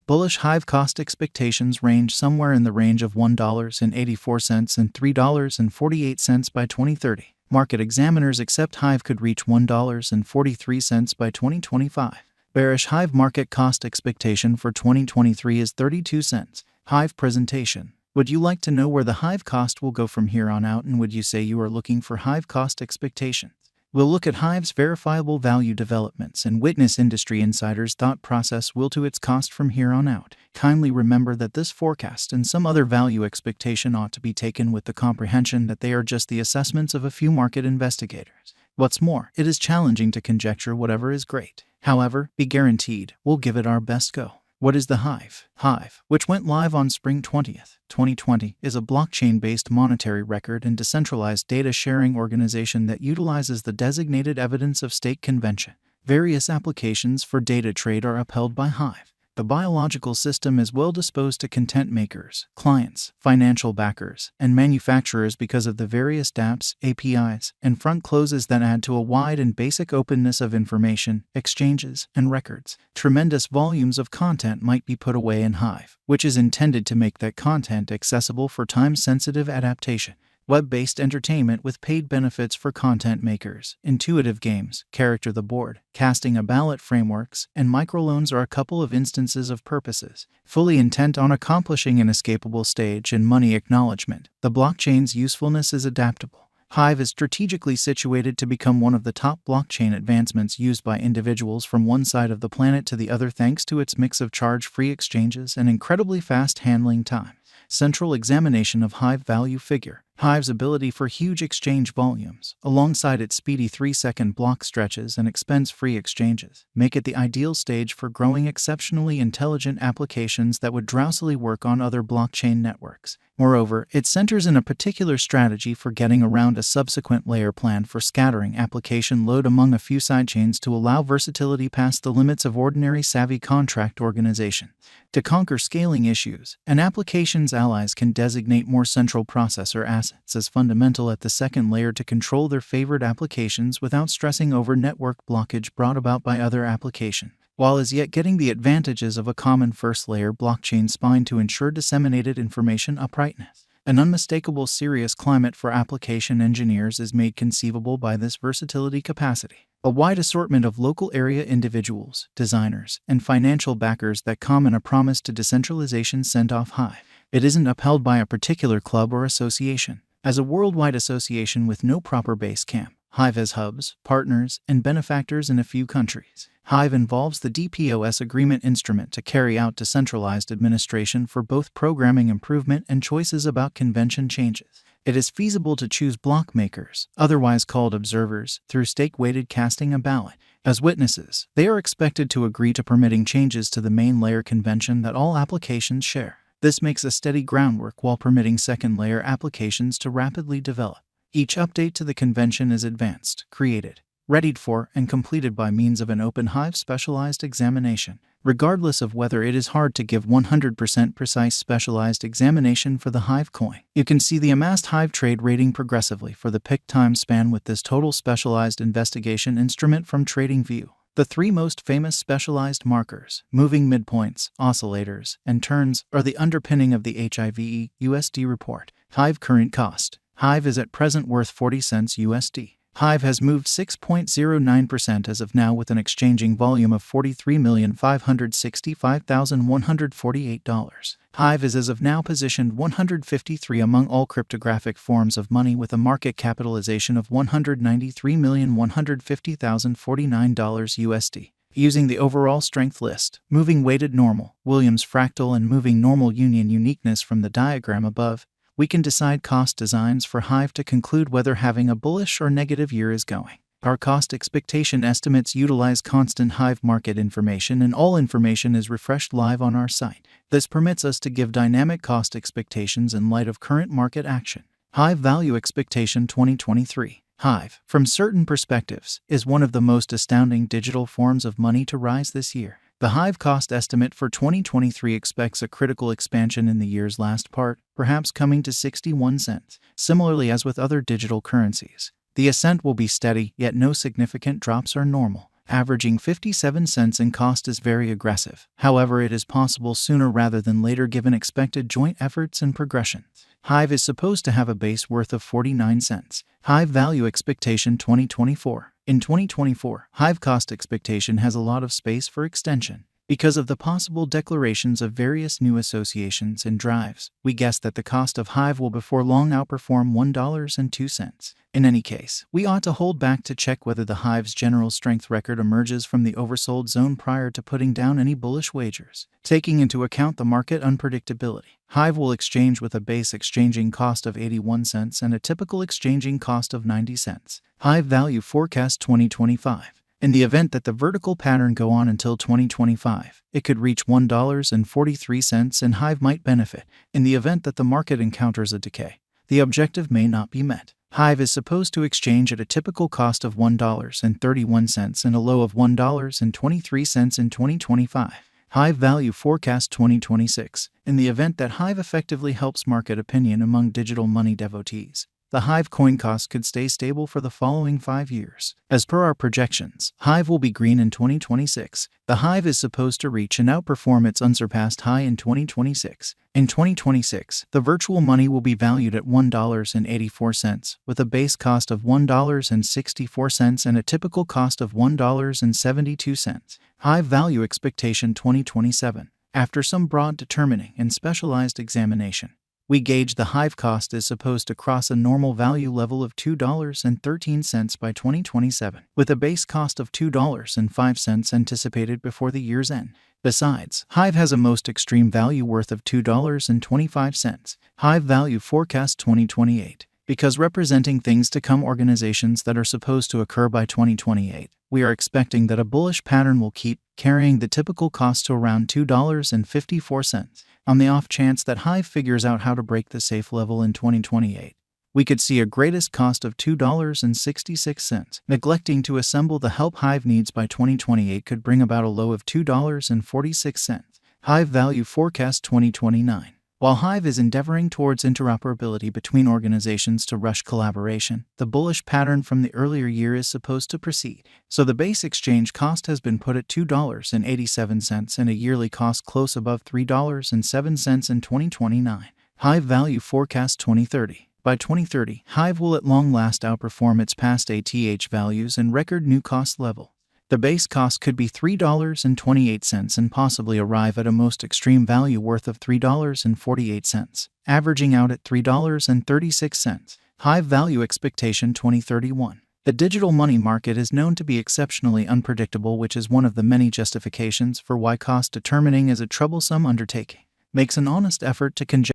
Bullish Hive cost expectations range somewhere in the range of $1.84 and $3.48 by 2030. Market examiners accept Hive could reach $1.43 by 2025. Bearish Hive market cost expectation for 2023 is 32 cents. Hive presentation. Would you like to know where the Hive cost will go from here on out, and would you say you are looking for Hive cost expectations? We'll look at Hive's verifiable value developments and witness industry insiders' thought process will to its cost from here on out. Kindly remember that this forecast and some other value expectation ought to be taken with the comprehension that they are just the assessments of a few market investigators. What's more, it is challenging to conjecture whatever is great. However, be guaranteed, we'll give it our best go. What is the Hive? Hive, which went live on Spring 20th, 2020, is a blockchain-based monetary record and decentralized data sharing organization that utilizes the designated evidence of stake convention. Various applications for data trade are upheld by Hive. The biological system is well disposed to content makers, clients, financial backers, and manufacturers because of the various dApps, APIs, and front closes that add to a wide and basic openness of information, exchanges, and records. Tremendous volumes of content might be put away in Hive, which is intended to make that content accessible for time-sensitive adaptation. Web-based entertainment with paid benefits for content makers, intuitive games, character the board, casting a ballot frameworks, and microloans are a couple of instances of purposes. Fully intent on accomplishing an escapable stage and money acknowledgement, the blockchain's usefulness is adaptable. Hive is strategically situated to become one of the top blockchain advancements used by individuals from one side of the planet to the other thanks to its mix of charge-free exchanges and incredibly fast handling time. Central examination of Hive value figure. Hive's ability for huge exchange volumes, alongside its speedy 3-second block stretches and expense-free exchanges, make it the ideal stage for growing exceptionally intelligent applications that would drowsily work on other blockchain networks. Moreover, it centers in a particular strategy for getting around a subsequent layer plan for scattering application load among a few sidechains to allow versatility past the limits of ordinary savvy contract organization. To conquer scaling issues, an application's allies can designate more central processor assets as fundamental at the second layer to control their favored applications without stressing over network blockage brought about by other applications, while as yet getting the advantages of a common first-layer blockchain spine to ensure disseminated information uprightness. An unmistakable serious climate for application engineers is made conceivable by this versatility capacity. A wide assortment of local area individuals, designers, and financial backers that come in a promise to decentralization sent off Hive. It isn't upheld by a particular club or association. As a worldwide association with no proper base camp, Hive has hubs, partners, and benefactors in a few countries. Hive involves the DPoS agreement instrument to carry out decentralized administration for both programming improvement and choices about convention changes. It is feasible to choose block makers, otherwise called observers, through stake-weighted casting a ballot. As witnesses, they are expected to agree to permitting changes to the main layer convention that all applications share. This makes a steady groundwork while permitting second-layer applications to rapidly develop. Each update to the convention is advanced, created, readied for, and completed by means of an open Hive specialized examination. Regardless of whether it is hard to give 100% precise specialized examination for the Hive coin, you can see the amassed Hive trade rating progressively for the picked time span with this total specialized investigation instrument from TradingView. The three most famous specialized markers, moving midpoints, oscillators, and turns, are the underpinning of the HIVE USD report. Hive current cost. Hive is at present worth 40 cents USD. Hive has moved 6.09% as of now with an exchanging volume of $43,565,148. Hive is as of now positioned 153 among all cryptographic forms of money with a market capitalization of $193,150,049 USD. Using the overall strength list, moving weighted normal, Williams fractal and moving normal union uniqueness from the diagram above, we can decide cost designs for Hive to conclude whether having a bullish or negative year is going. Our cost expectation estimates utilize constant Hive market information, and all information is refreshed live on our site. This permits us to give dynamic cost expectations in light of current market action. Hive Value Expectation 2023. Hive, from certain perspectives, is one of the most astounding digital forms of money to rise this year. The Hive cost estimate for 2023 expects a critical expansion in the year's last part, perhaps coming to 61 cents. Similarly as with other digital currencies, the ascent will be steady, yet no significant drops are normal. averaging 57 cents in cost is very aggressive. However, it is possible sooner rather than later given expected joint efforts and progression. Hive is supposed to have a base worth of 49 cents. Hive value expectation 2024. In 2024, Hive cost expectation has a lot of space for extension. Because of the possible declarations of various new associations and drives, we guess that the cost of Hive will before long outperform $1.02. In any case, we ought to hold back to check whether the Hive's general strength record emerges from the oversold zone prior to putting down any bullish wagers. Taking into account the market unpredictability, Hive will exchange with a base exchanging cost of 81 cents and a typical exchanging cost of 90 cents. Hive value forecast 2025. In the event that the vertical pattern go on until 2025, it could reach $1.43 and Hive might benefit. In the event that the market encounters a decay, the objective may not be met. Hive is supposed to exchange at a typical cost of $1.31 and a low of $1.23 in 2025. Hive value forecast 2026. In the event that Hive effectively helps market opinion among digital money devotees, the Hive coin cost could stay stable for the following 5 years. As per our projections, Hive will be green in 2026. The Hive is supposed to reach and outperform its unsurpassed high in 2026. In 2026, the virtual money will be valued at $1.84, with a base cost of $1.64 and a typical cost of $1.72. Hive value expectation 2027. After some broad determining and specialized examination, we gauge the Hive cost is supposed to cross a normal value level of $2.13 by 2027, with a base cost of $2.05 anticipated before the year's end. Besides, Hive has a most extreme value worth of $2.25. Hive value forecast 2028. Because representing things to come organizations that are supposed to occur by 2028, we are expecting that a bullish pattern will keep carrying the typical cost to around $2.54. On the off chance that Hive figures out how to break the safe level in 2028, we could see a greatest cost of $2.66. Neglecting to assemble the help Hive needs by 2028 could bring about a low of $2.46. Hive value forecast 2029. While Hive is endeavoring towards interoperability between organizations to rush collaboration, the bullish pattern from the earlier year is supposed to proceed. So the base exchange cost has been put at $2.87 and a yearly cost close above $3.07 in 2029. Hive value forecast 2030. By 2030, Hive will at long last outperform its past ATH values and record new cost level. The base cost could be $3.28 and possibly arrive at a most extreme value worth of $3.48, averaging out at $3.36. Hive value expectation 2031. The digital money market is known to be exceptionally unpredictable, which is one of the many justifications for why cost determining is a troublesome undertaking. Makes an honest effort to conjecture